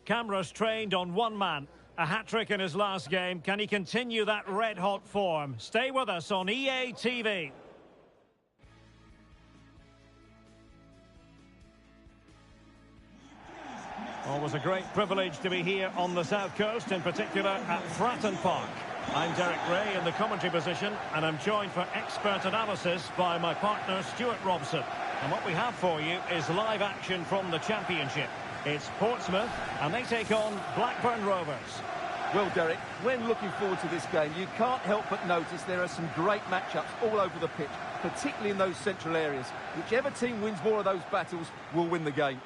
Cameras trained on one man. A hat-trick in his last game. Can he continue that red-hot form? Stay with us on EA TV. Always a great privilege to be here on the South Coast, in particular at Fratton Park. I'm Derek Ray in the commentary position, and I'm joined for expert analysis by my partner Stuart Robson. And what we have for you is live action from the Championship. It's Portsmouth, and they take on Blackburn Rovers. Well, Derek, when looking forward to this game, you can't help but notice there are some great matchups all over the pitch, particularly in those central areas. Whichever team wins more of those battles will win the game.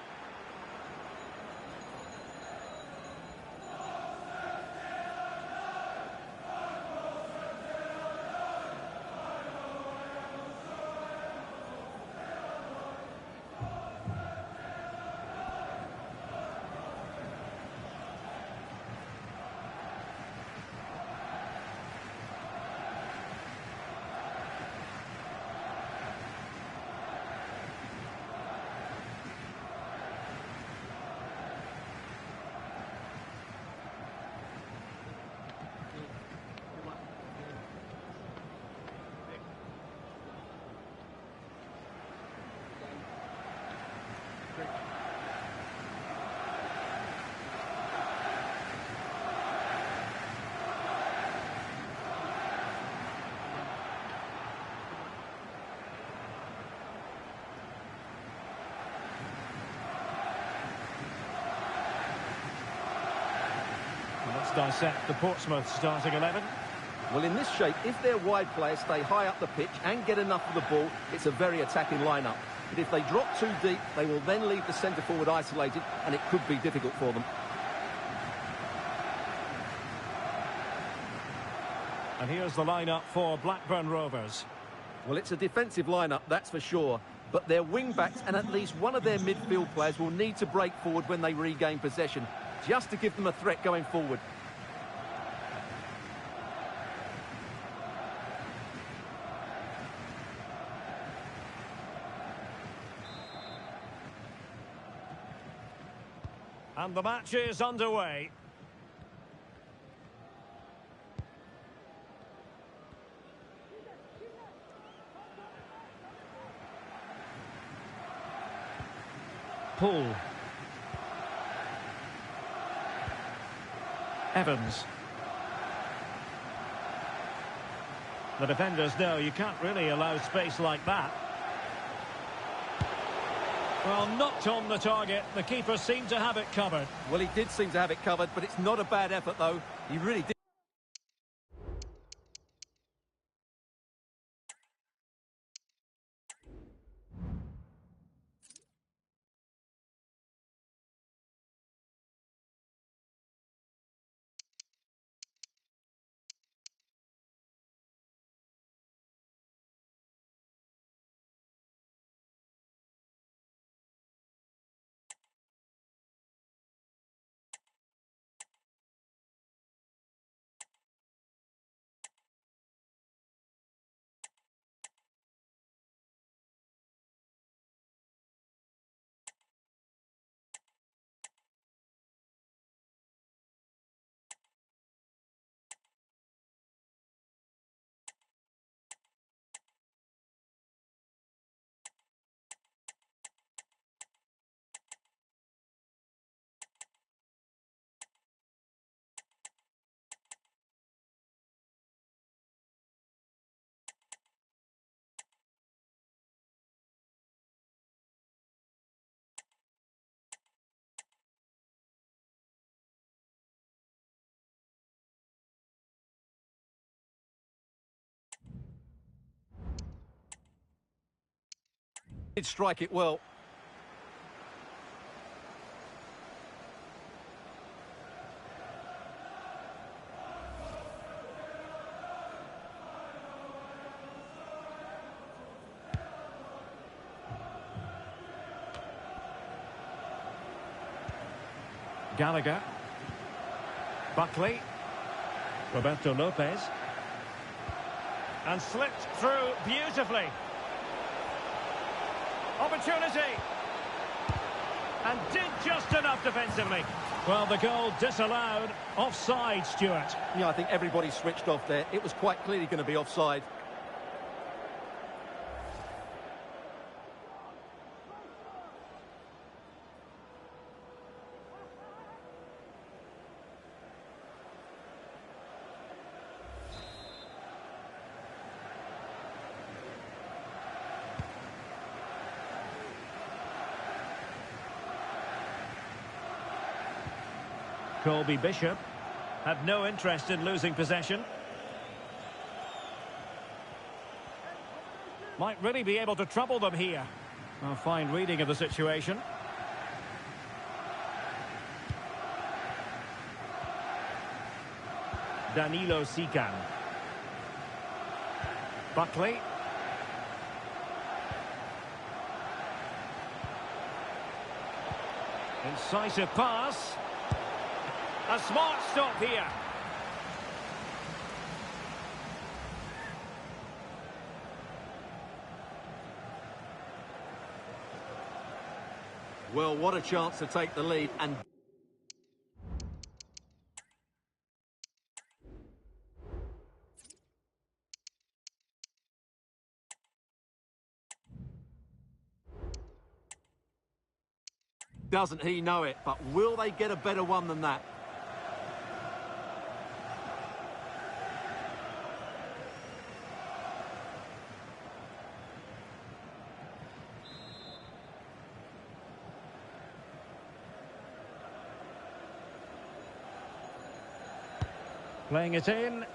Let's dissect the Portsmouth starting 11. Well, in this shape, if their wide players stay high up the pitch and get enough of the ball, it's a very attacking lineup. But if they drop too deep, they will then leave the centre-forward isolated, and it could be difficult for them. And here's the lineup for Blackburn Rovers. Well, it's a defensive lineup, that's for sure. But their wing-backs and at least one of their midfield players will need to break forward when they regain possession, just to give them a threat going forward. And the match is underway. Pull. Evans. The defenders know you can't really allow space like that. Well, knocked on the target. The keeper seemed to have it covered. Well, he did seem to have it covered, but it's not a bad effort, though. He really did. Did strike it well. Gallagher. Buckley. Roberto Lopez. And slipped through beautifully. Opportunity. And did just enough defensively. Well, the goal disallowed. Offside, Stuart. Yeah, I think everybody switched off there. It was quite clearly going to be offside. Colby Bishop had no interest in losing possession. Might really be able to trouble them here. A fine reading of the situation. Danilo Sican. Buckley. Incisive pass. A smart stop here. Well, what a chance to take the lead and... Doesn't he know it, but will they get a better one than that? Playing it in. And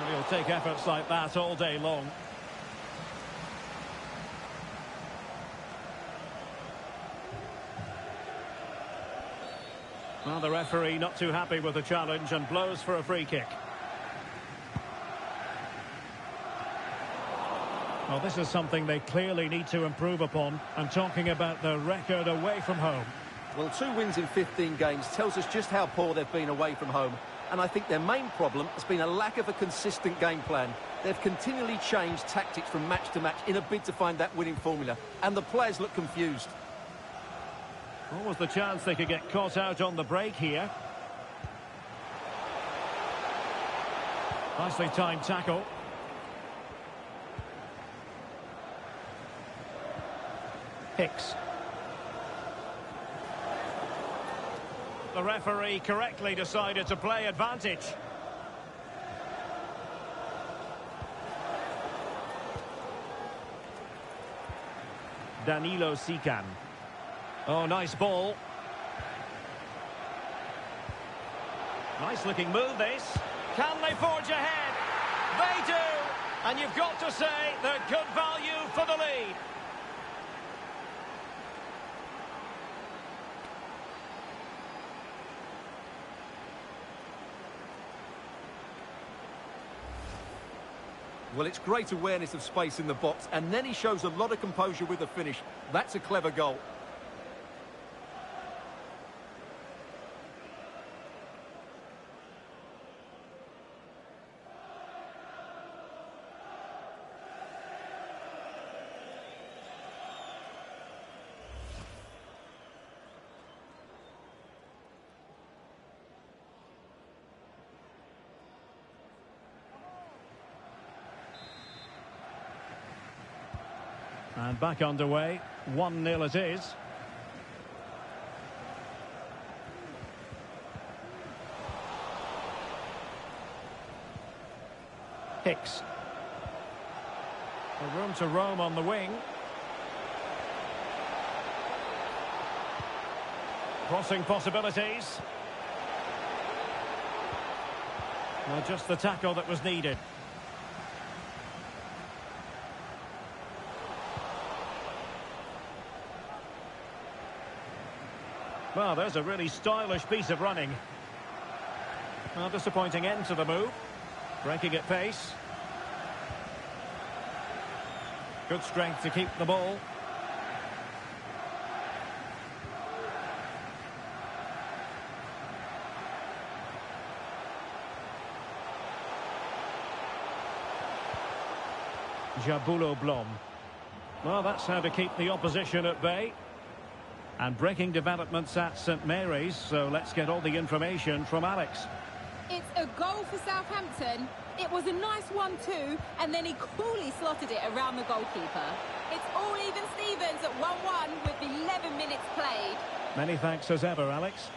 he'll take efforts like that all day long. Well, the referee not too happy with the challenge and blows for a free kick. Well, this is something they clearly need to improve upon. I'm talking about the record away from home. Well, 2 wins in 15 games tells us just how poor they've been away from home. And I think their main problem has been a lack of a consistent game plan. They've continually changed tactics from match to match in a bid to find that winning formula. And the players look confused. What was the chance they could get caught out on the break here? Nicely timed tackle. Hicks. The referee correctly decided to play advantage. Danilo Sican. Oh, nice ball. Nice looking move this. Can they forge ahead? They do! And you've got to say they're good value for the lead. Well, it's great awareness of space in the box, and then he shows a lot of composure with the finish. That's a clever goal. And back underway, 1-0 it is. Hicks. A room to roam on the wing. Crossing possibilities. Well, just the tackle that was needed. Well, there's a really stylish piece of running. Well, disappointing end to the move. Breaking at pace. Good strength to keep the ball. Jabulo Blom. Well, that's how to keep the opposition at bay. And breaking developments at St Mary's, so let's get all the information from Alex. It's a goal for Southampton. It was a nice 1-2, and then he coolly slotted it around the goalkeeper. It's all even Stevens at 1-1 with 11 minutes played. Many thanks as ever, Alex.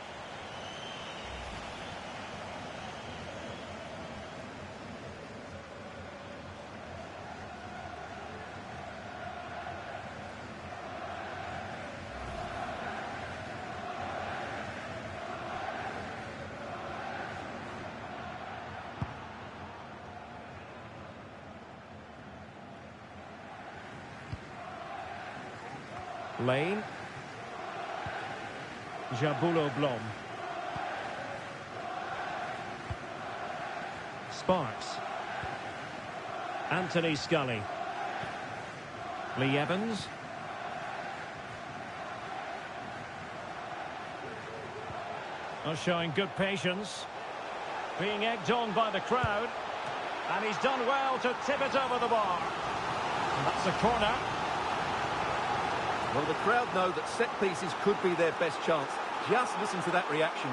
Lane. Jabulo Blom. Sparks. Anthony Scully. Lee Evans. Oh, showing good patience. Being egged on by the crowd. And he's done well to tip it over the bar. And that's a corner. Well, the crowd know that set pieces could be their best chance. Just listen to that reaction.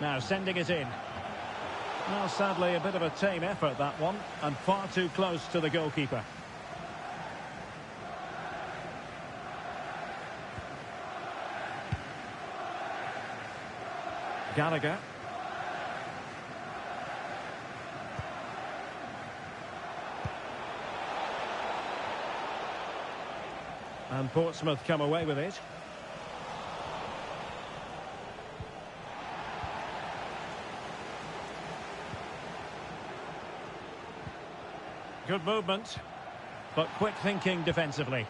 Now sending it in. Well, sadly, a bit of a tame effort, that one, and far too close to the goalkeeper. Gallagher. And Portsmouth come away with it. Good movement, but quick thinking defensively.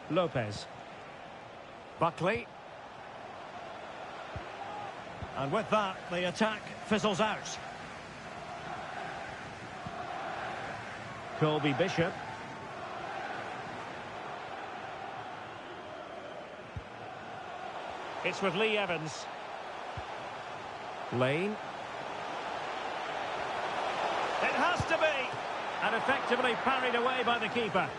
Lopez. Buckley. And with that, the attack fizzles out. Colby Bishop. It's with Lee Evans. Lane. It has to be! And effectively parried away by the keeper.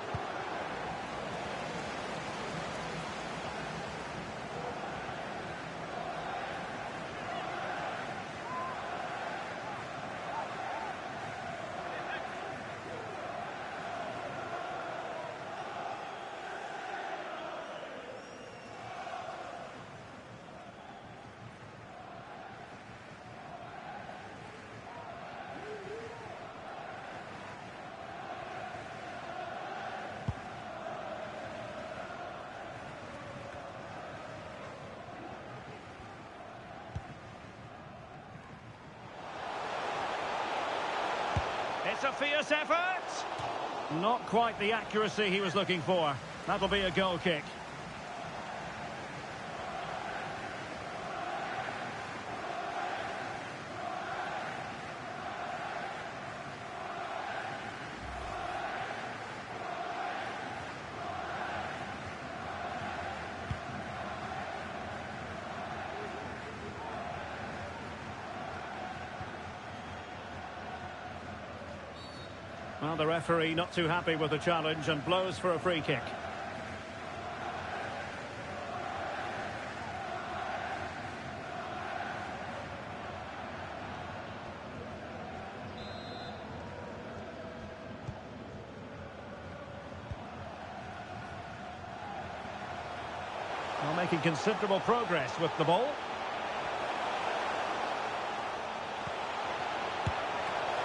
It's a fierce effort. Not quite the accuracy he was looking for. That'll be a goal kick. Well, the referee not too happy with the challenge and blows for a free kick. Well, making considerable progress with the ball.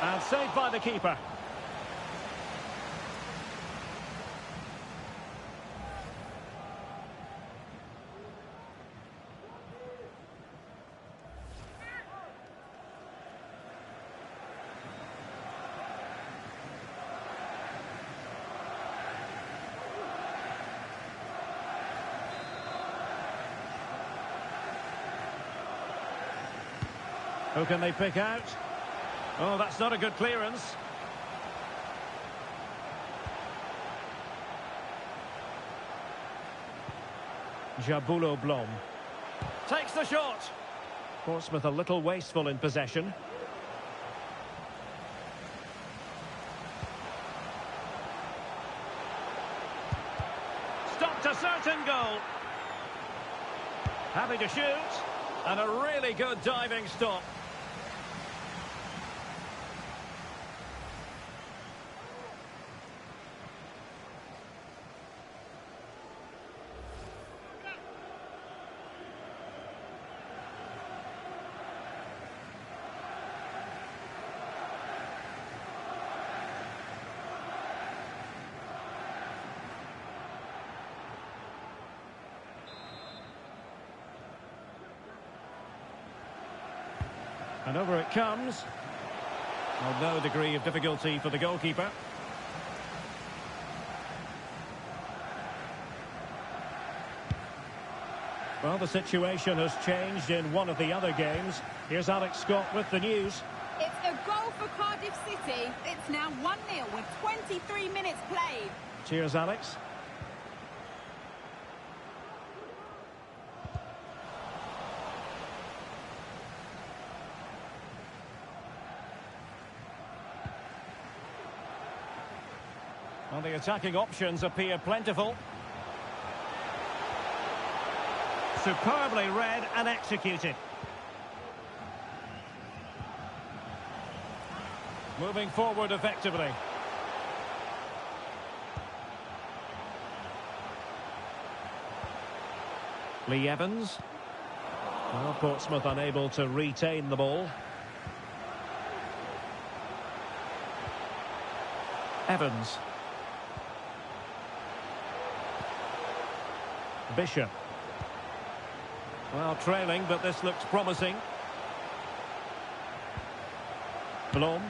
And saved by the keeper. Who can they pick out? Oh, that's not a good clearance. Jabulo Blom. Takes the shot. Portsmouth a little wasteful in possession. Stopped a certain goal. Happy to shoot. And a really good diving stop. And over it comes. Well, no degree of difficulty for the goalkeeper. Well, the situation has changed in one of the other games. Here's Alex Scott with the news. It's a goal for Cardiff City. It's now 1-0 with 23 minutes played. Cheers, Alex. Well, the attacking options appear plentiful. Superbly read and executed. Moving forward effectively. Lee Evans. Well, Portsmouth unable to retain the ball. Evans. Bishop. Well, trailing, but this looks promising. Blom.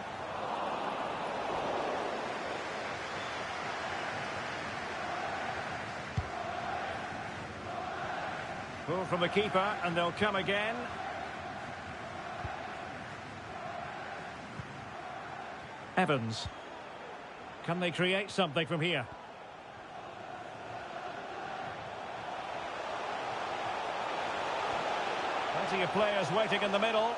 Pull from the keeper, and they'll come again. Evans. Can they create something from here? Plenty of players waiting in the middle.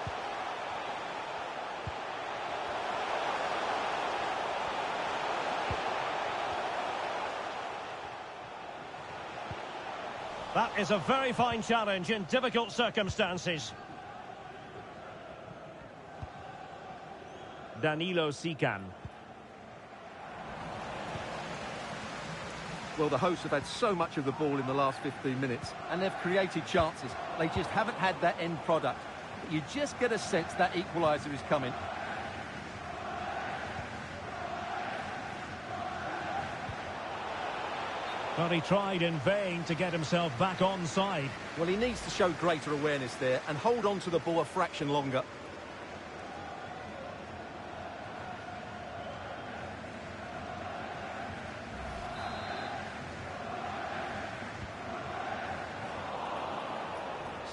That is a very fine challenge in difficult circumstances. Danilo Sican. Well, the hosts have had so much of the ball in the last 15 minutes, and they've created chances. They just haven't had that end product. But you just get a sense that equaliser is coming. But he tried in vain to get himself back onside. Well, he needs to show greater awareness there and hold on to the ball a fraction longer.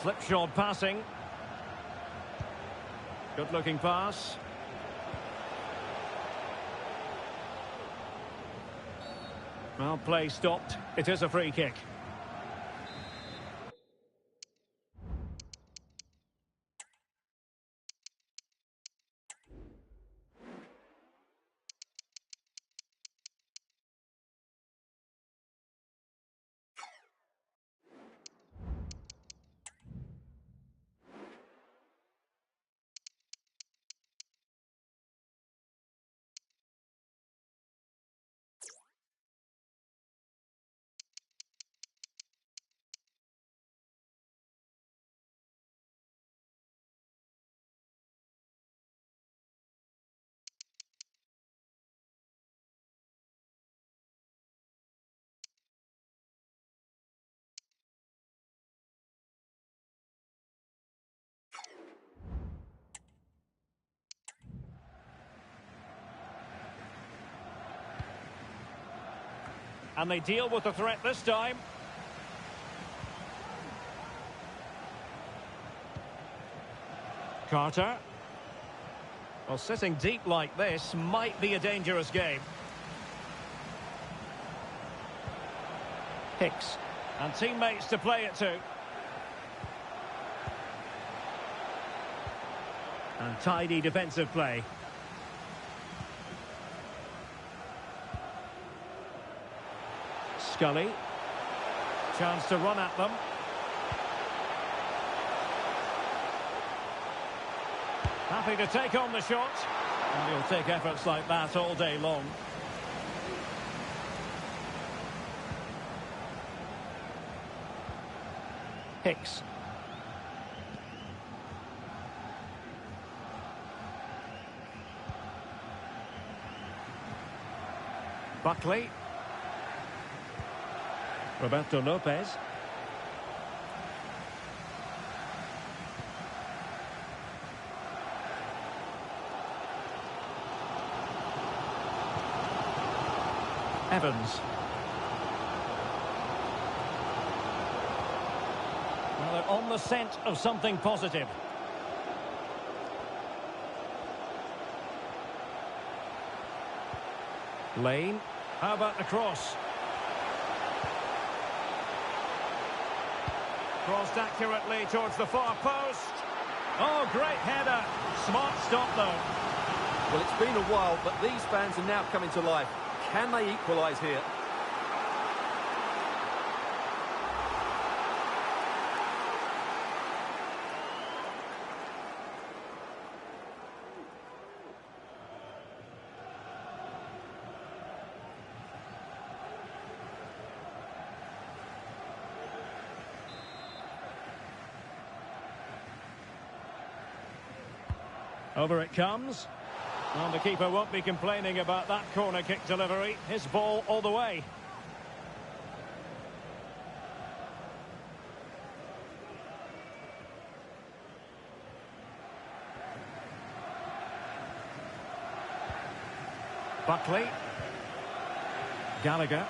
Slipshod passing. Good-looking pass. Well, play stopped. It is a free kick. And they deal with the threat this time. Carter. Well, sitting deep like this might be a dangerous game. Hicks. And teammates to play it to. And tidy defensive play. Scully. Chance to run at them. Happy to take on the shot. And he'll take efforts like that all day long. Hicks. Buckley. Roberto Lopez. Evans. Well, they're on the scent of something positive. Lane. How about the cross? Crossed accurately towards the far post. Oh, great header. Smart stop, though. Well, it's been a while, but these fans are now coming to life. Can they equalise here? Over it comes. And the keeper won't be complaining about that corner kick delivery. His ball all the way. Buckley. Gallagher.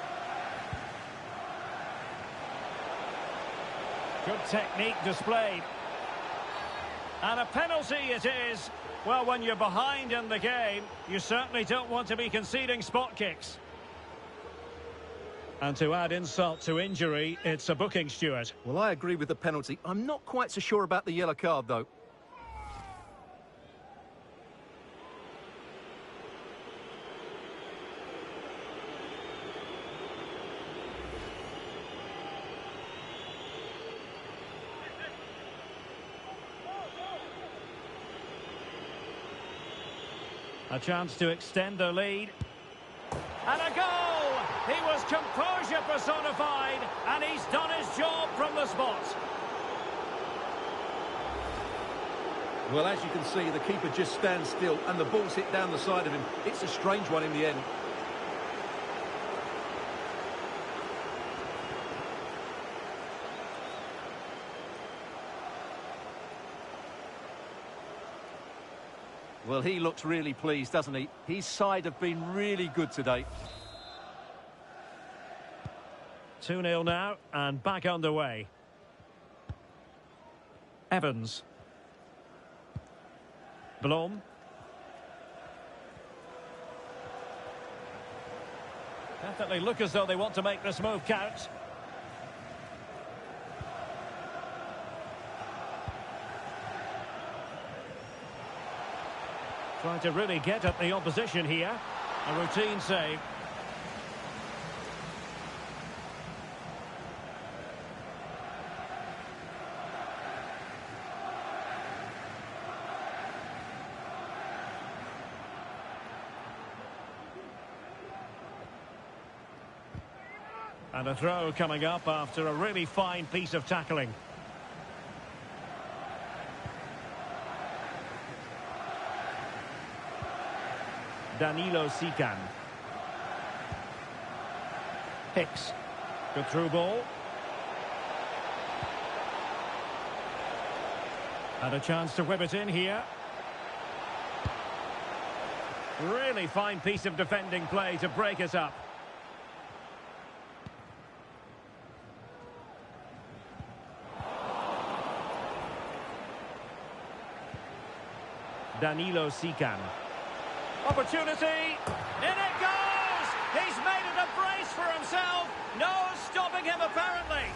Good technique displayed. And a penalty it is. Well, when you're behind in the game, you certainly don't want to be conceding spot kicks. And to add insult to injury, it's a booking, Stuart. Well, I agree with the penalty. I'm not quite so sure about the yellow card, though. A chance to extend their lead. And a goal! He was composure personified, and he's done his job from the spot. Well, as you can see, the keeper just stands still, and the ball's hit down the side of him. It's a strange one in the end. Well, he looks really pleased, doesn't he? His side have been really good today. 2-0 now, and back underway. Evans. Blom. Definitely look as though they want to make this move count. Trying to really get at the opposition here. A routine save. And a throw coming up after a really fine piece of tackling. Danilo Sican. Hicks. Good through ball. And a chance to whip it in here. Really fine piece of defending play to break us up. Danilo Sican. Opportunity. In it goes! He's made it a brace for himself. No stopping him, apparently.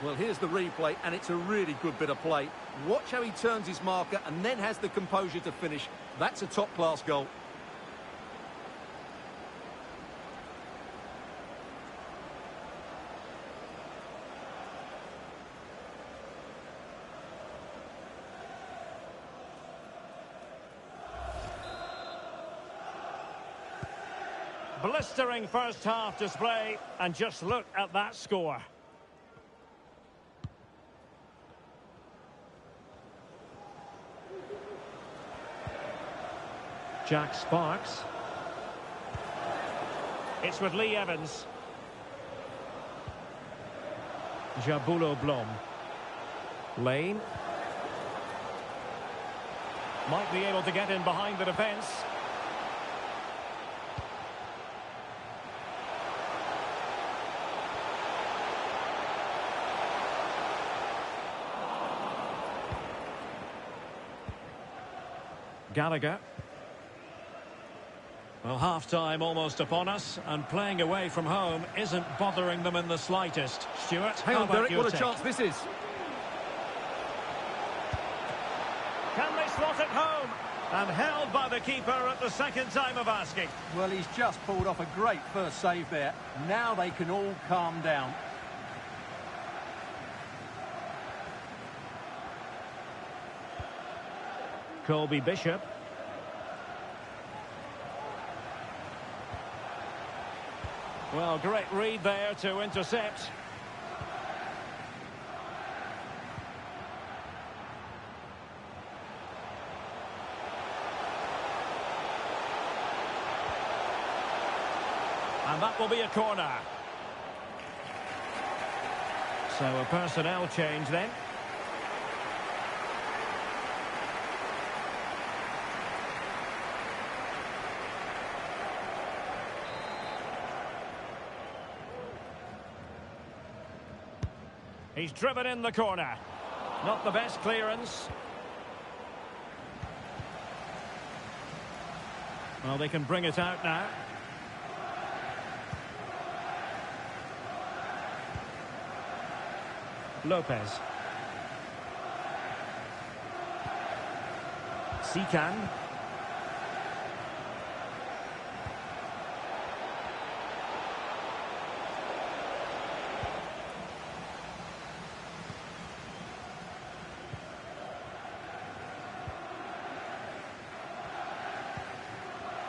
Well, here's the replay, and it's a really good bit of play. Watch how he turns his marker and then has the composure to finish. That's a top-class goal. Blistering first half display, and just look at that score. Jack Sparks. It's with Lee Evans. Jabulo Blom. Lane. Might be able to get in behind the defence. Gallagher. Well, half-time almost upon us, and playing away from home isn't bothering them in the slightest. Stuart, hang on, Derek, what a chance this is. Can they slot it home? And held by the keeper at the second time of asking. Well, he's just pulled off a great first save there. Now they can all calm down. Colby Bishop. Well, great read there to intercept. And that will be a corner. So a personnel change then. He's driven in the corner. Not the best clearance. Well, they can bring it out now. Lopez. Sican.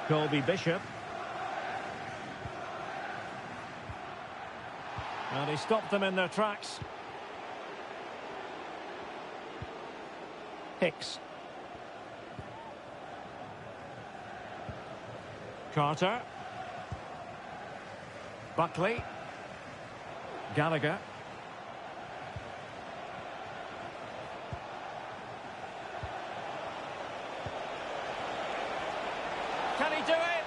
Colby Bishop. And he stopped them in their tracks. Hicks. Carter. Buckley. Gallagher. Can he do it?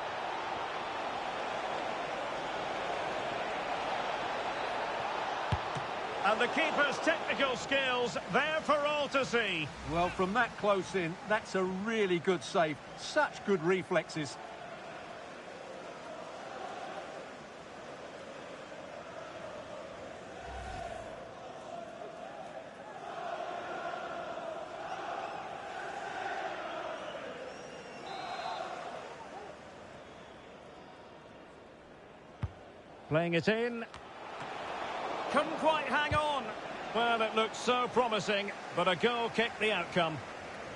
And the keeper's technical skills there for all to see. Well, from that close in, that's a really good save. Such good reflexes. Playing it in. Couldn't quite hang on. Well, it looked so promising, but a goal kicked the outcome.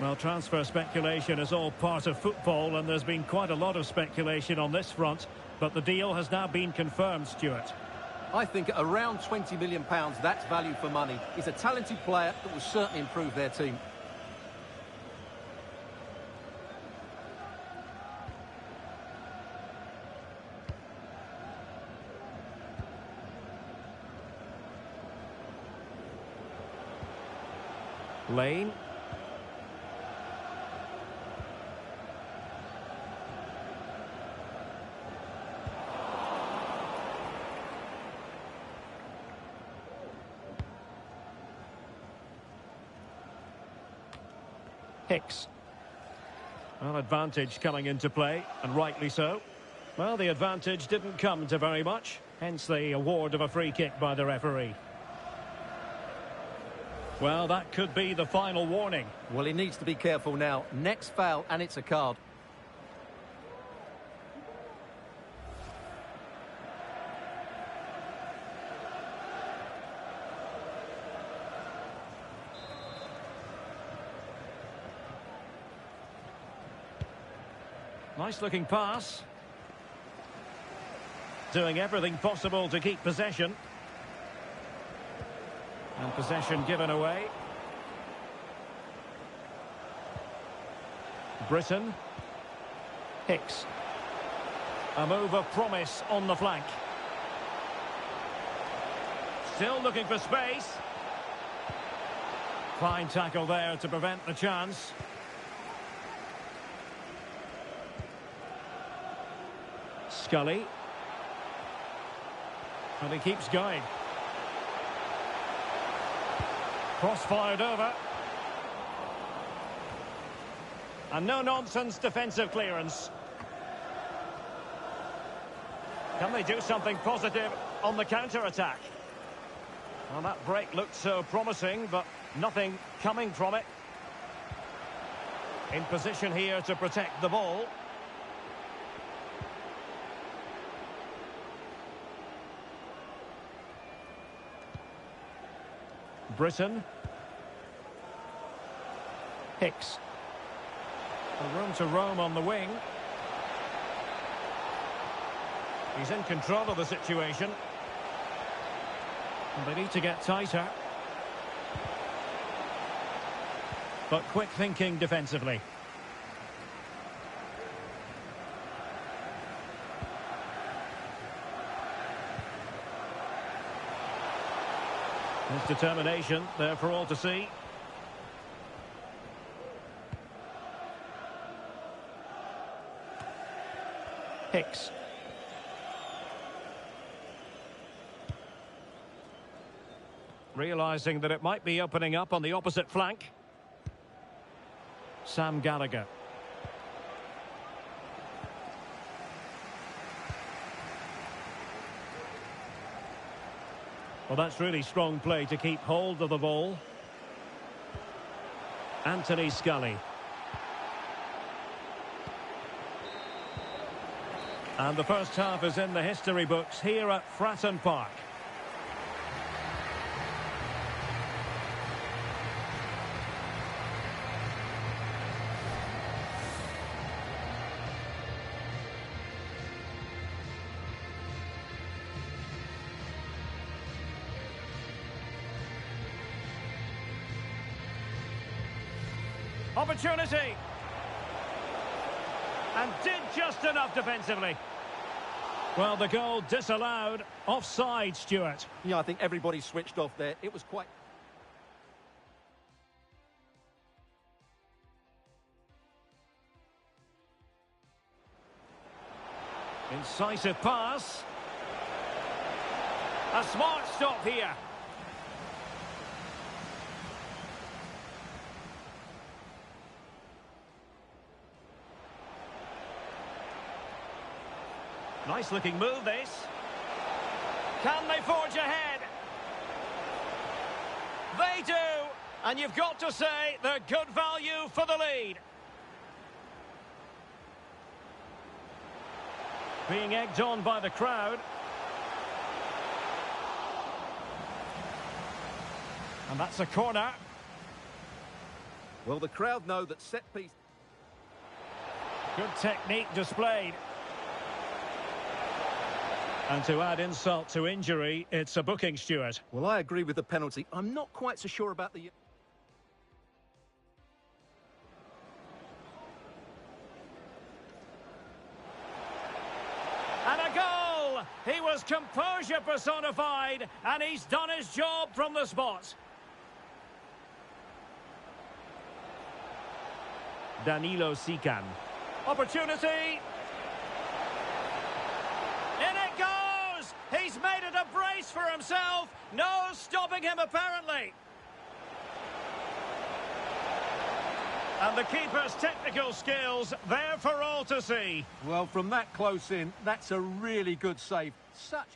Well, transfer speculation is all part of football, and there's been quite a lot of speculation on this front, but the deal has now been confirmed, Stuart. I think at around £20 million, that's value for money. He's a talented player that will certainly improve their team. Lane. Hicks. Well, advantage coming into play, and rightly so. Well, the advantage didn't come to very much, hence the award of a free kick by the referee. Well, that could be the final warning. Well, he needs to be careful now. Next foul, and it's a card. Nice looking pass. Doing everything possible to keep possession. And possession given away. Britton. Hicks. A move of promise on the flank. Still looking for space. Fine tackle there to prevent the chance. Scully. And he keeps going. Cross-fired over. And no-nonsense defensive clearance. Can they do something positive on the counter-attack? Well, that break looked so promising, but nothing coming from it. In position here to protect the ball. Britton. Hicks. A room to roam on the wing. He's in control of the situation. And they need to get tighter. But quick thinking defensively. His determination there for all to see. Hicks. Realising that it might be opening up on the opposite flank. Sam Gallagher. Well, that's really strong play to keep hold of the ball. Anthony Scully. And the first half is in the history books here at Fratton Park. Opportunity. And did just enough defensively. Well, the goal disallowed. Offside, Stuart. Yeah, I think everybody switched off there. It was quite... Incisive pass. A smart stop here. Nice looking move, this. Can they forge ahead? They do. And you've got to say they're good value for the lead. Being egged on by the crowd. And that's a corner. Well, the crowd know that set piece... Good technique displayed. And to add insult to injury, it's a booking, Stuart. Well, I agree with the penalty. I'm not quite so sure about the... And a goal! He was composure personified, and he's done his job from the spot. Danilo Sican. Opportunity! In it goes! He's made it a brace for himself. No stopping him, apparently. And the keeper's technical skills there for all to see. Well, from that close in, that's a really good save. Such...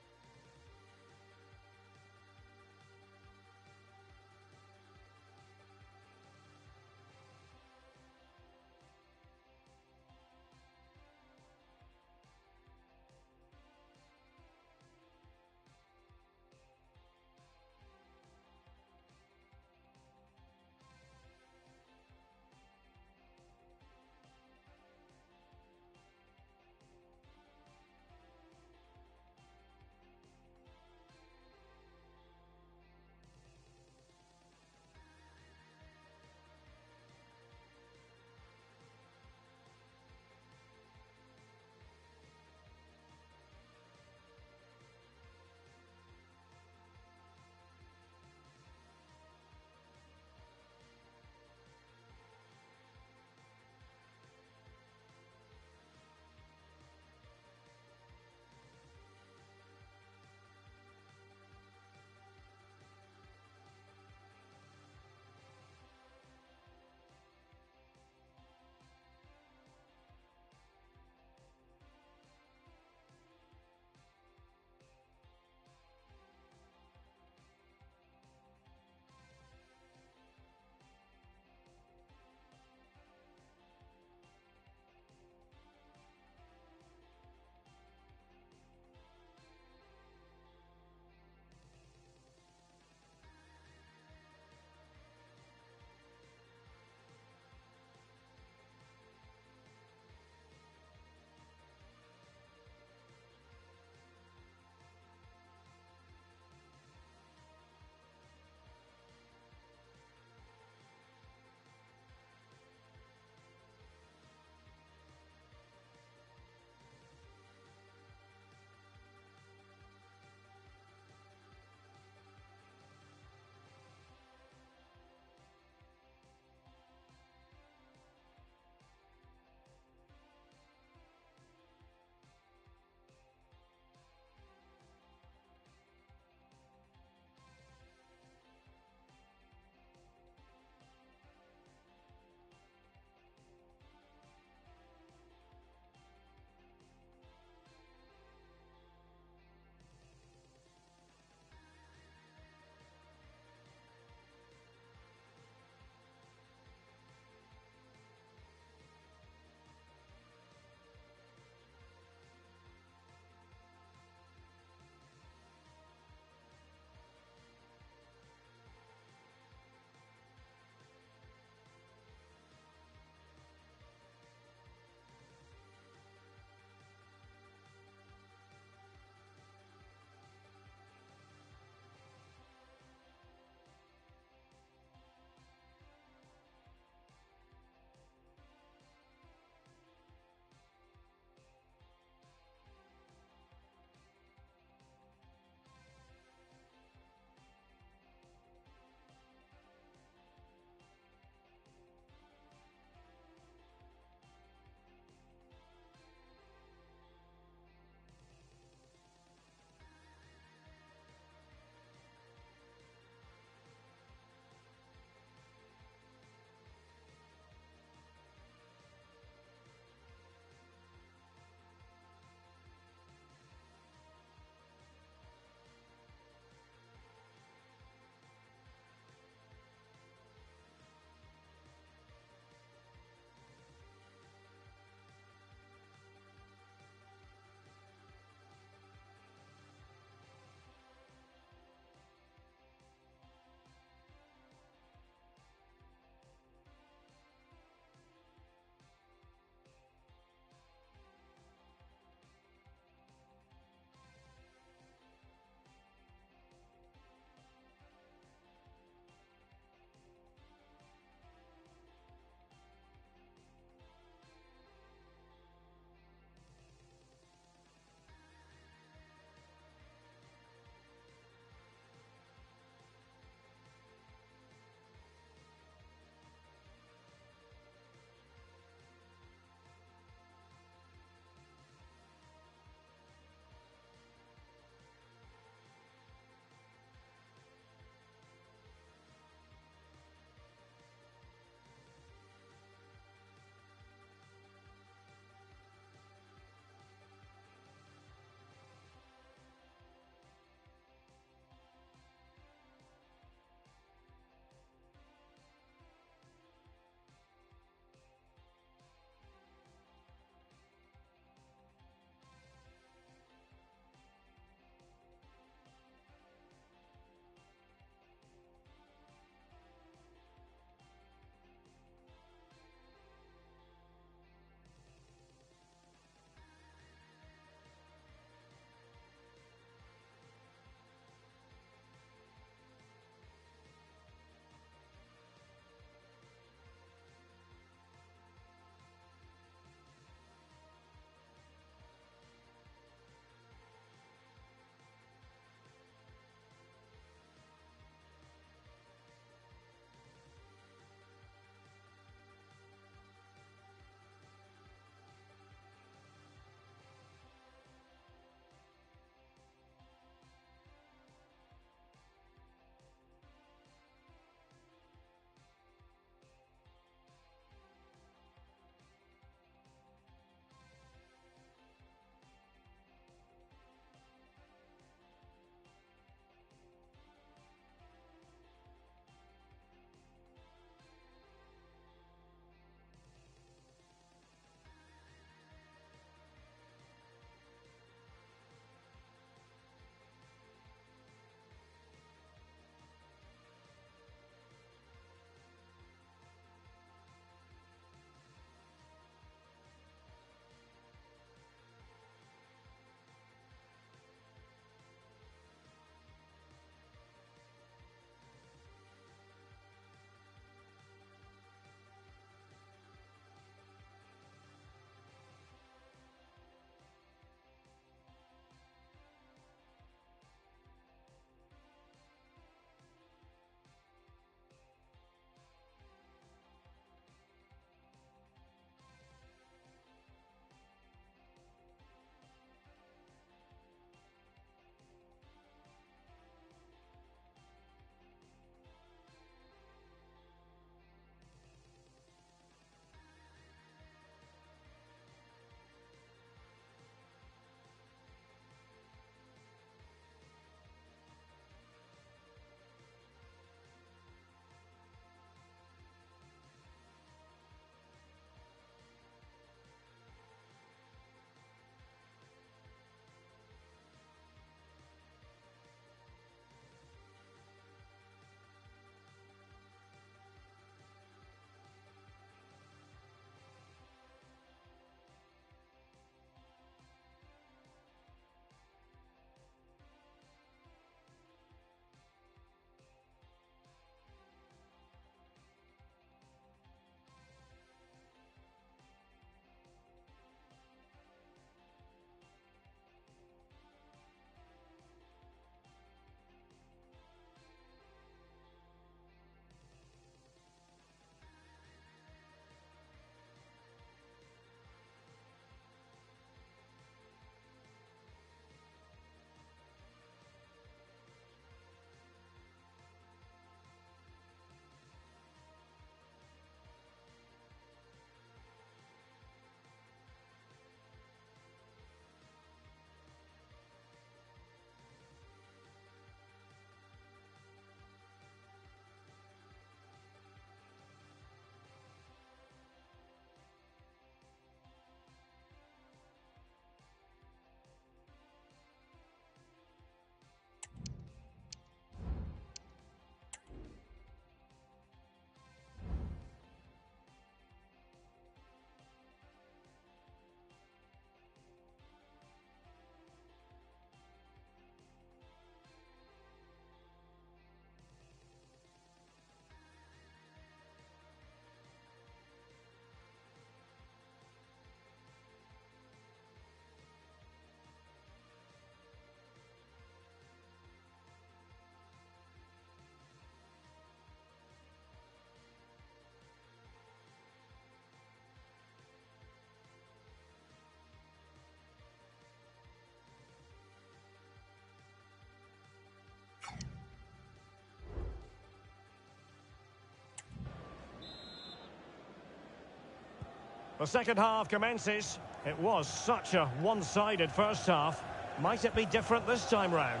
The second half commences. It was such a one-sided first half. Might it be different this time round?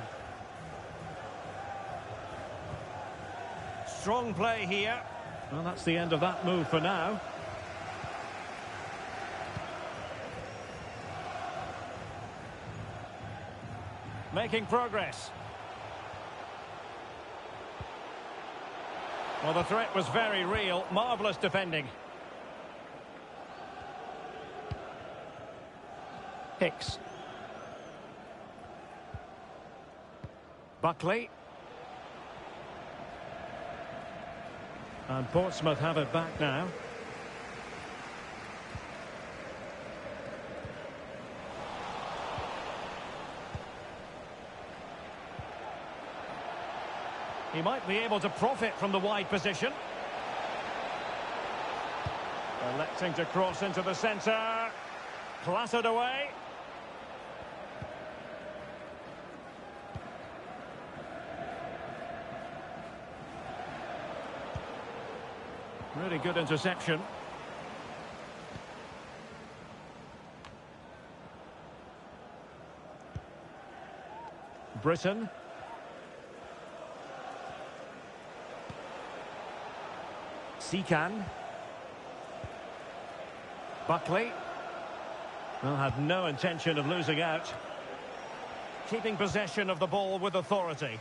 Strong play here. Well, that's the end of that move for now. Making progress. Well, the threat was very real. Marvellous defending. Hicks. Buckley. And Portsmouth have it back now. He might be able to profit from the wide position. Electing to cross into the centre. Clattered away. Really good interception. Britain. Seacan. Buckley. Well, had no intention of losing out. Keeping possession of the ball with authority.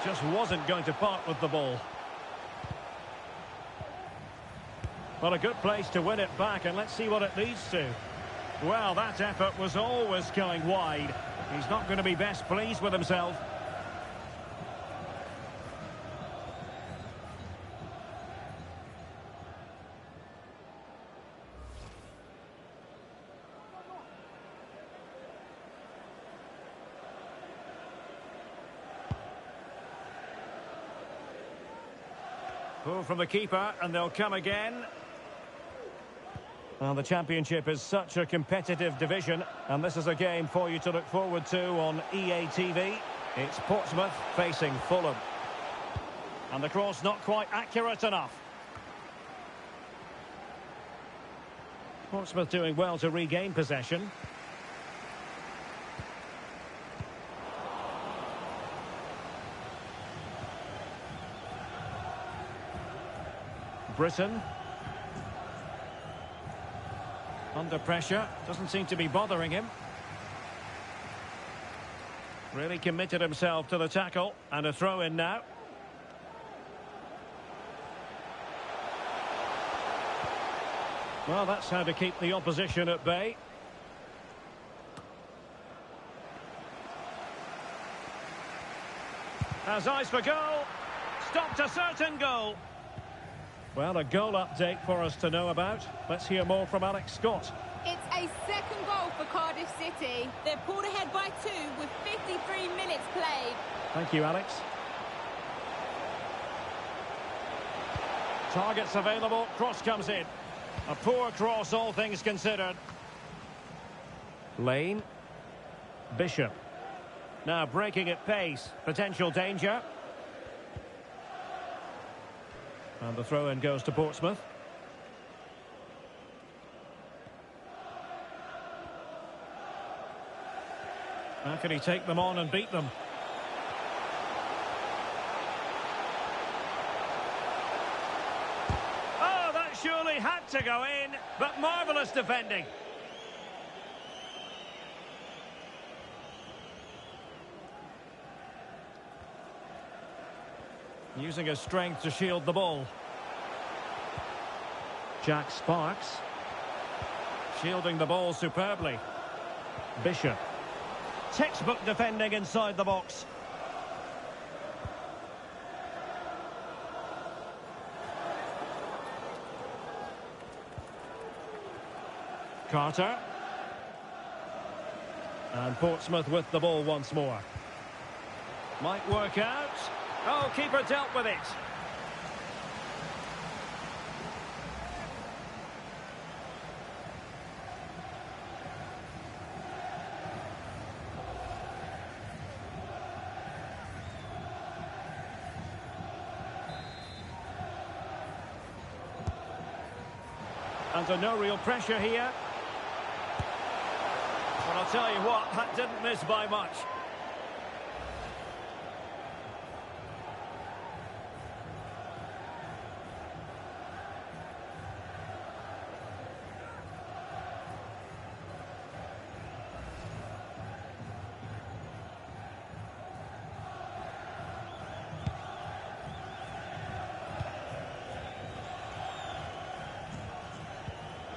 Just wasn't going to part with the ball. Well, a good place to win it back, and let's see what it leads to. Well, that effort was always going wide. He's not going to be best pleased with himself. Pull from the keeper, and they'll come again. Well, the Championship is such a competitive division, and this is a game for you to look forward to on EA TV. It's Portsmouth facing Fulham. And the cross not quite accurate enough. Portsmouth doing well to regain possession. Britain. Under pressure. Doesn't seem to be bothering him. Really committed himself to the tackle. And a throw in now. Well, that's how to keep the opposition at bay. Has eyes for goal. Stopped a certain goal. Well, a goal update for us to know about. Let's hear more from Alex Scott. It's a second goal for Cardiff City. They're pulled ahead by 2 with 53 minutes played. Thank you, Alex. Targets available. Cross comes in. A poor cross, all things considered. Lane. Bishop. Now breaking at pace. Potential danger. And the throw-in goes to Portsmouth. How can he take them on and beat them? Oh, that surely had to go in, but marvellous defending. Using his strength to shield the ball. Jack Sparks. Shielding the ball superbly. Bishop. Textbook defending inside the box. Carter. And Portsmouth with the ball once more. Might work out. Oh, keeper dealt with it. under no real pressure here. But I'll tell you what, that didn't miss by much.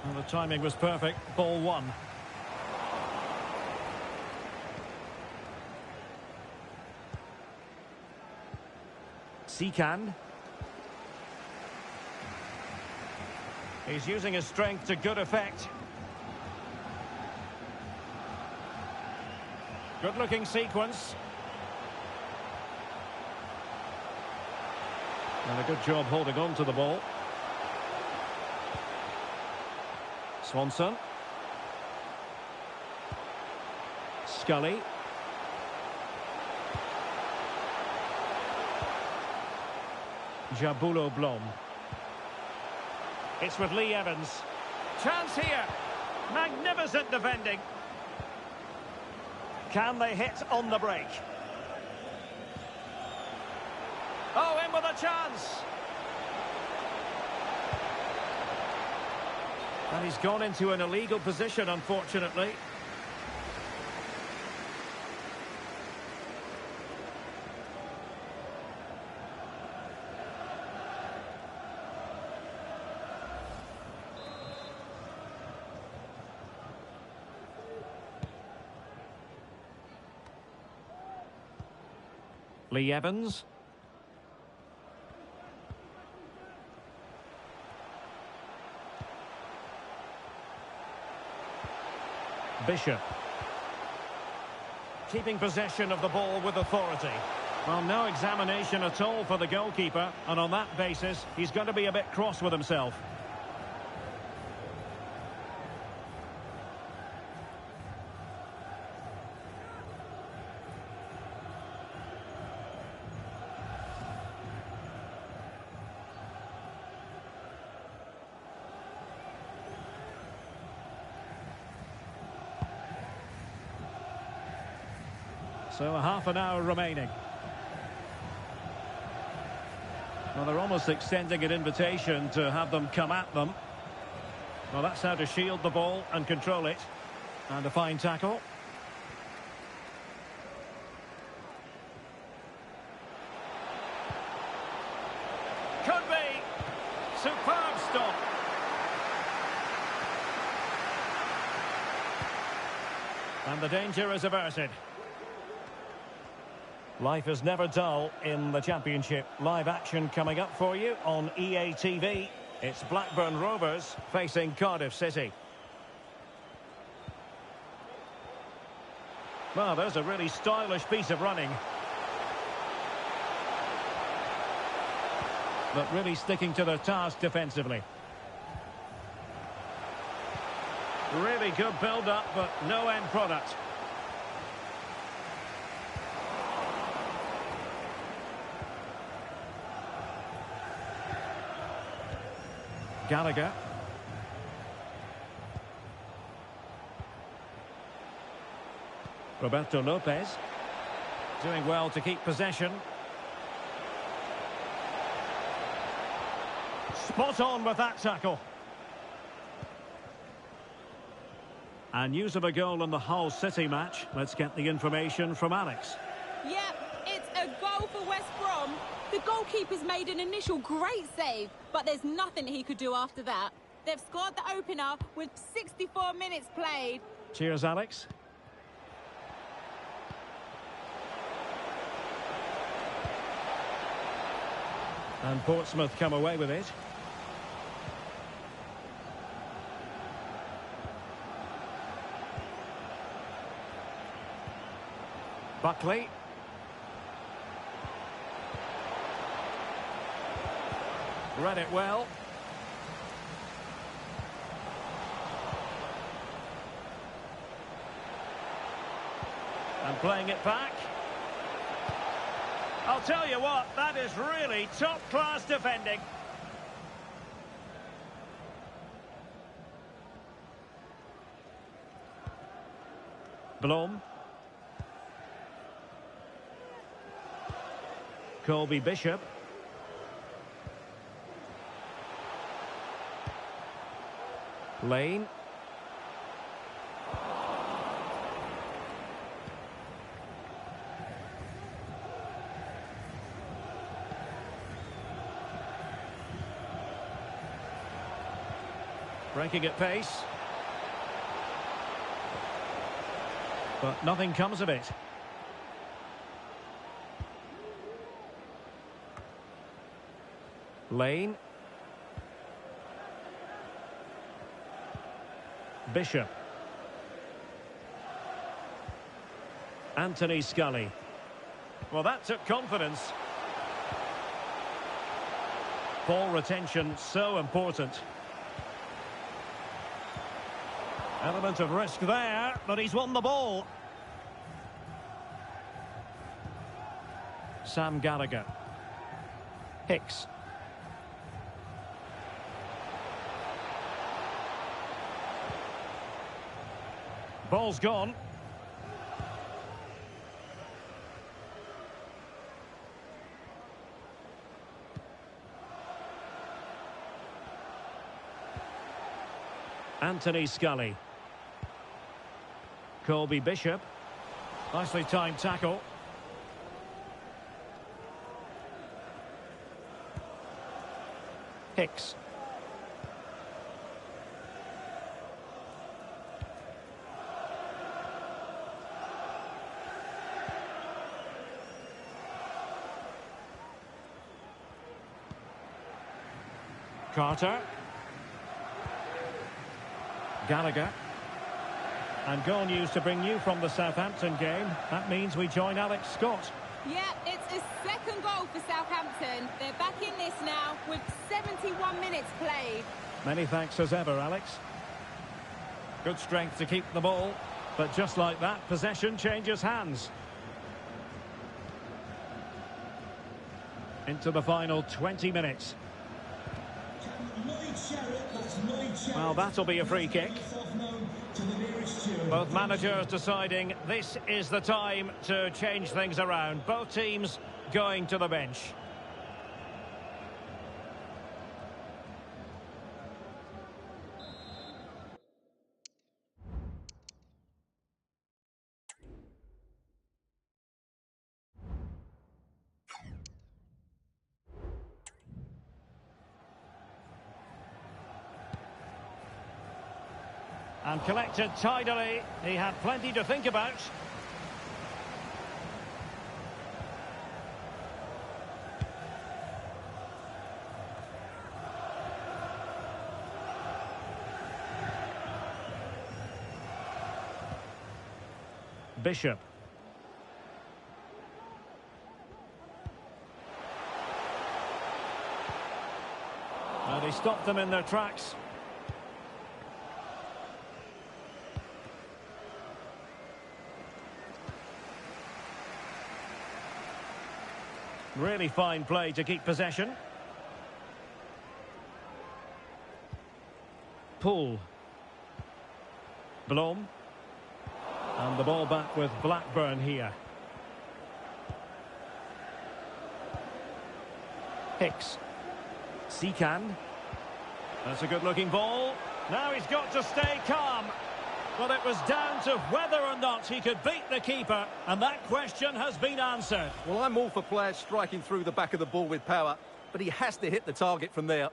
Well, the timing was perfect. Ball one. Sikan. He's using his strength to good effect. Good-looking sequence. And a good job holding on to the ball. Swanson. Scully. Jabulo Blom. It's with Lee Evans. Chance here. Magnificent defending. Can they hit on the break? Oh, in with a chance. And he's gone into an illegal position, unfortunately. Lee Evans. Bishop. Keeping possession of the ball with authority. Well, no examination at all for the goalkeeper, and on that basis, he's going to be a bit cross with himself. So a half an hour remaining. Well, they're almost extending an invitation to have them come at them. Well, that's how to shield the ball and control it. And a fine tackle. Could be. Superb stop. And the danger is averted. Life is never dull in the Championship. Live action coming up for you on EA TV. It's Blackburn Rovers facing Cardiff City. Well, there's a really stylish piece of running. But really sticking to their task defensively. Really good build-up, but no end product. Gallagher. Roberto Lopez. Doing well to keep possession. Spot on with that tackle. And news of a goal in the Hull City match. Let's get the information from Alex. Yep, it's a goal for West Brom. The goalkeeper's made an initial great save, but there's nothing he could do after that. They've scored the opener with 64 minutes played. Cheers, Alex. And Portsmouth come away with it. Buckley. Read it well. And playing it back. I'll tell you what, that is really top-class defending. Blom. Colby Bishop. Lane. Breaking at pace. But nothing comes of it. Lane. Bishop. Anthony Scully. Well, that took confidence. Ball retention so important. Element of risk there, but he's won the ball. Sam Gallagher. Hicks. Ball's gone. Anthony Scully. Colby Bishop. Nicely timed tackle. Hicks. Carter. Gallagher. And goal news to bring you from the Southampton game. That means we join Alex Scott. Yeah, it's a second goal for Southampton. They're back in this now with 71 minutes played. Many thanks as ever, Alex. Good strength to keep the ball. But just like that, possession changes hands. Into the final 20 minutes. Well, that'll be a free kick. Both managers deciding this is the time to change things around. Both teams going to the bench. And collected tidily. He had plenty to think about. Bishop. And he stopped them in their tracks. Really fine play to keep possession. Poole. Blom. And the ball back with Blackburn here. Hicks. Seacan. That's a good-looking ball. Now he's got to stay calm. Well, it was down to whether or not he could beat the keeper, and that question has been answered. Well, I'm all for players striking through the back of the ball with power, but he has to hit the target from there.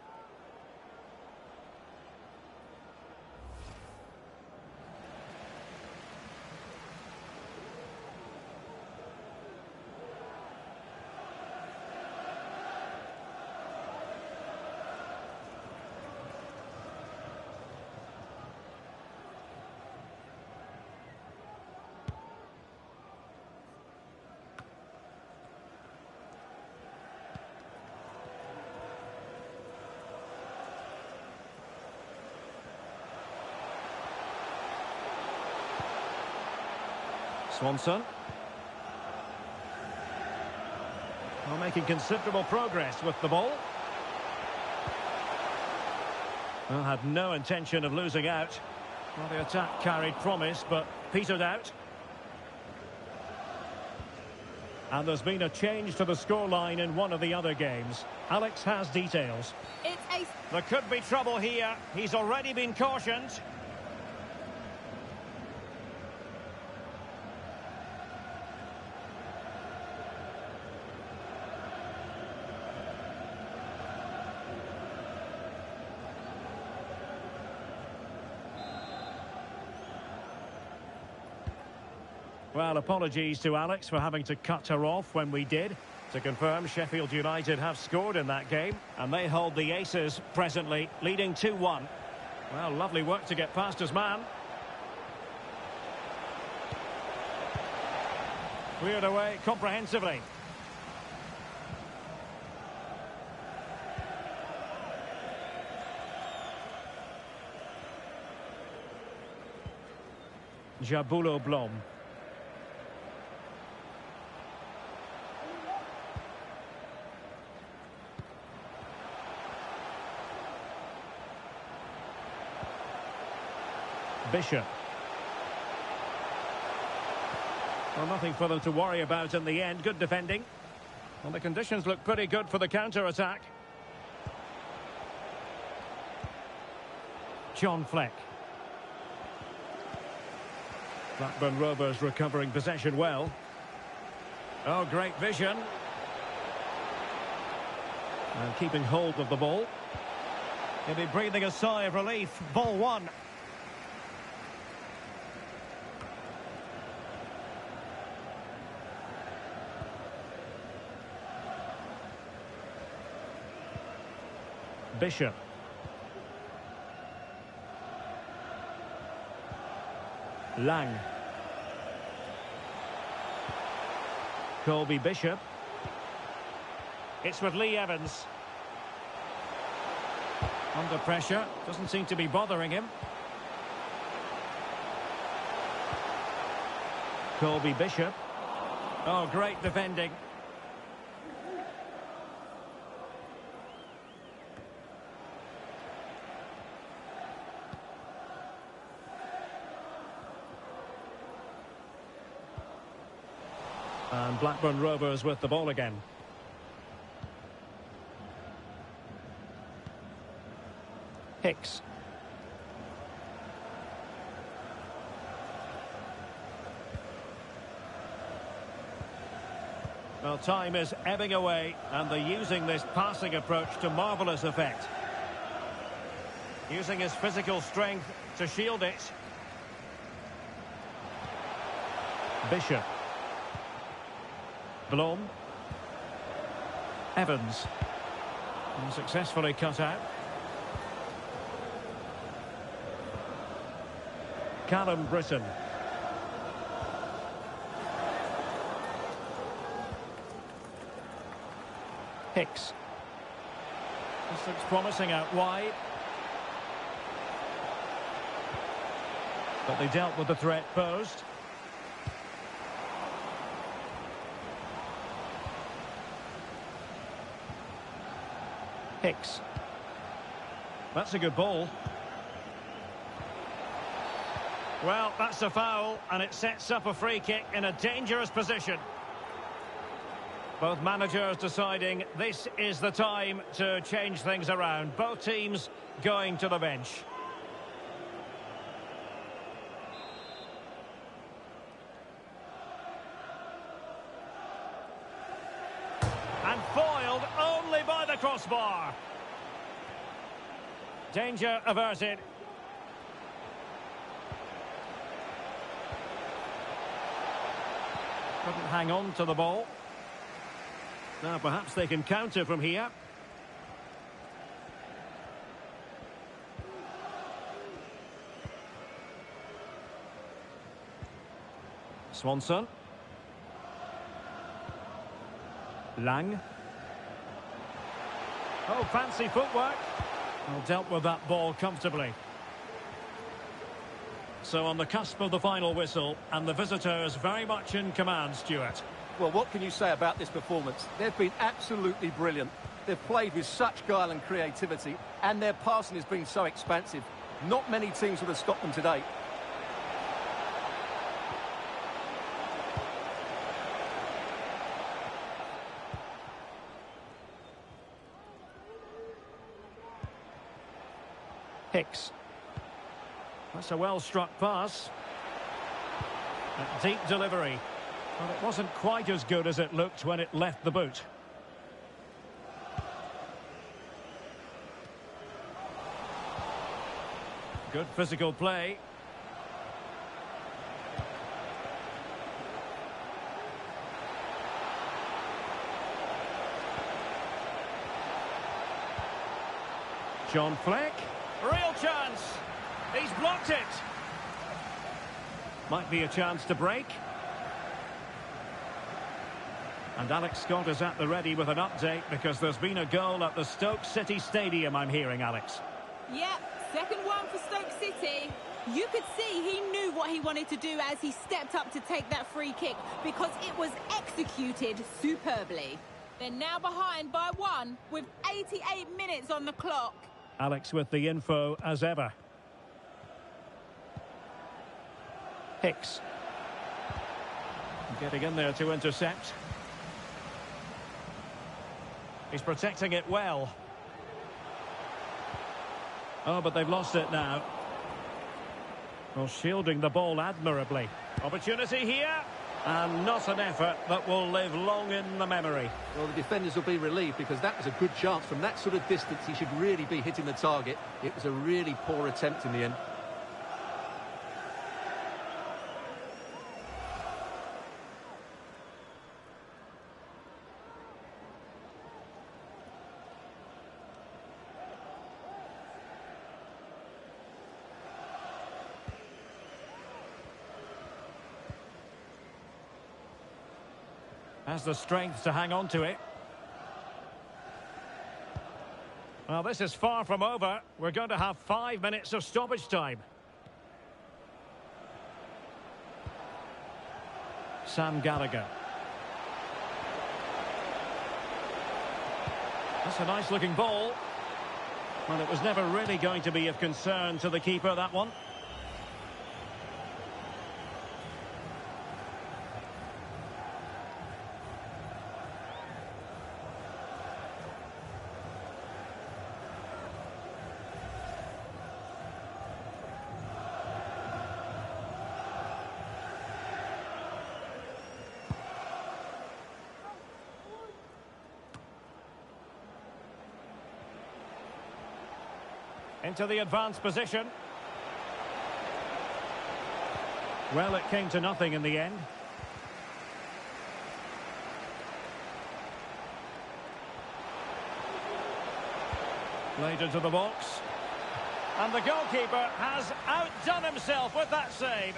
Swanson. Well, making considerable progress with the ball. Well, had no intention of losing out. Well, the attack carried promise, but petered out. And there's been a change to the scoreline in one of the other games. Alex has details. It's a... There could be trouble here. He's already been cautioned. Well, apologies to Alex for having to cut her off when we did. To confirm, Sheffield United have scored in that game, and they hold the aces presently, leading 2-1. Well, lovely work to get past his man. Cleared away comprehensively. Jabulo Blom. Bishop. Well, nothing for them to worry about in the end. Good defending. Well, the conditions look pretty good for the counter-attack. John Fleck. Blackburn Rovers recovering possession well. Oh, great vision. And keeping hold of the ball. He'll be breathing a sigh of relief. Ball one. Bishop. Lang. Colby Bishop. It's with Lee Evans. Under pressure. Doesn't seem to be bothering him. Colby Bishop. Oh, great defending. And Blackburn Rovers with the ball again. Hicks. Well, time is ebbing away, and they're using this passing approach to marvellous effect. Using his physical strength to shield it. Bishop. Blom. Evans. And successfully cut out. Callum Britton. Hicks. This looks promising out wide. But they dealt with the threat posed. Hicks. That's a good ball. Well, that's a foul, and it sets up a free kick in a dangerous position. Both managers deciding this is the time to change things around. Both teams going to the bench. And foiled only by the crossbar. Danger averted. Couldn't hang on to the ball. Now perhaps they can counter from here. Swanson. Lang. Oh, fancy footwork. Well, dealt with that ball comfortably. So on the cusp of the final whistle, and the visitors very much in command, Stuart. Well, what can you say about this performance? They've been absolutely brilliant. They've played with such guile and creativity, and their passing has been so expansive. Not many teams would have stopped them today. Hicks. That's a well-struck pass. A deep delivery. Well, it wasn't quite as good as it looked when it left the boot. Good physical play. John Fleck. Real chance. He's blocked it. Might be a chance to break. And Alex Scott is at the ready with an update because there's been a goal at the Stoke City Stadium, I'm hearing, Alex. Yep, second one for Stoke City. You could see he knew what he wanted to do as he stepped up to take that free kick because it was executed superbly. They're now behind by 1 with 88 minutes on the clock. Alex with the info as ever. Hicks. Getting in there to intercept. He's protecting it well. Oh, but they've lost it now. Well, shielding the ball admirably. Opportunity here. And not an effort that will live long in the memory. Well, the defenders will be relieved because that was a good chance. From that sort of distance, he should really be hitting the target. It was a really poor attempt in the end. Has the strength to hang on to it. Well, this is far from over. We're going to have 5 minutes of stoppage time. Sam Gallagher. That's a nice looking ball. Well, it was never really going to be of concern to the keeper, that one. Into the advanced position. Well, it came to nothing in the end. Played into the box. And the goalkeeper has outdone himself with that save.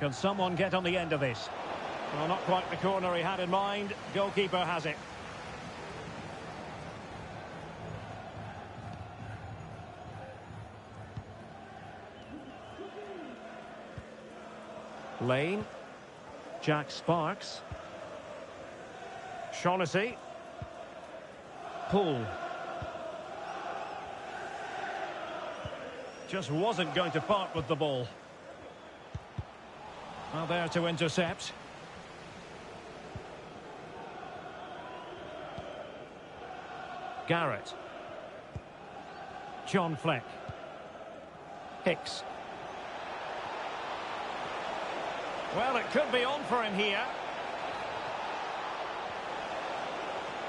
Can someone get on the end of this? Well, not quite the corner he had in mind. Goalkeeper has it. Lane. Jack Sparks. Shaughnessy. Poole. Just wasn't going to part with the ball. Well, there to intercept. Garrett. John Fleck. Hicks. Well, it could be on for him here.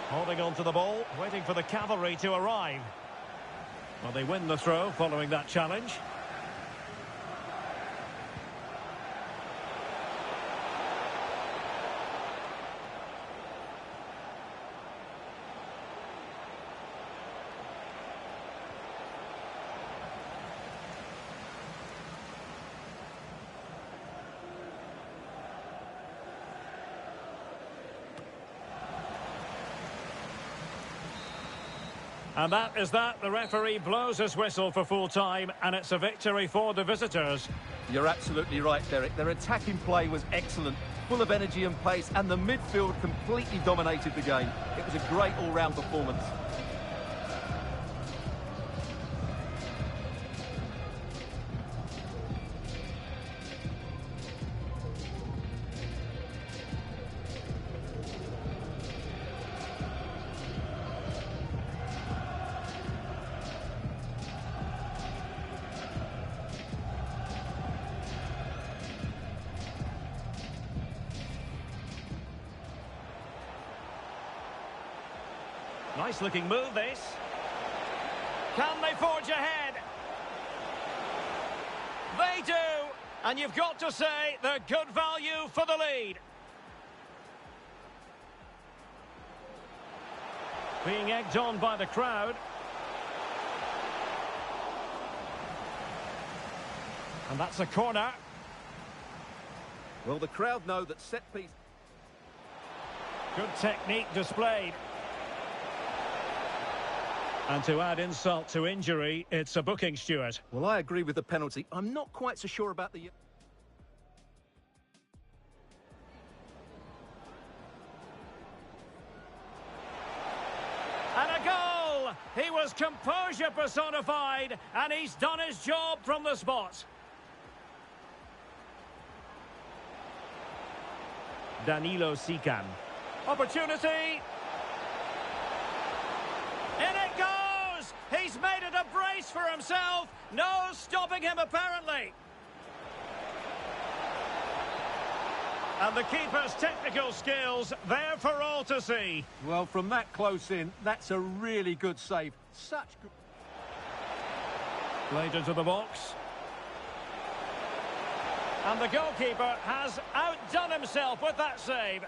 Holding on to the ball, waiting for the cavalry to arrive. Well, they win the throw following that challenge. And that is that. The referee blows his whistle for full time, and it's a victory for the visitors. You're absolutely right, Derek. Their attacking play was excellent. full of energy and pace, and the midfield completely dominated the game. It was a great all-round performance. Nice looking move, this. Can they forge ahead? They do! And you've got to say they're good value for the lead. Being egged on by the crowd. And that's a corner. Well, the crowd know that set piece... Good technique displayed. And to add insult to injury, it's a booking, Stuart. Well, I agree with the penalty. I'm not quite so sure about the... And a goal! He was composure personified, and he's done his job from the spot. Danilo Sican. Opportunity. In it goes! He's made it a brace for himself. No stopping him, apparently. And the keeper's technical skills there for all to see. Well, from that close in, that's a really good save. Such good... Played into the box. And the goalkeeper has outdone himself with that save.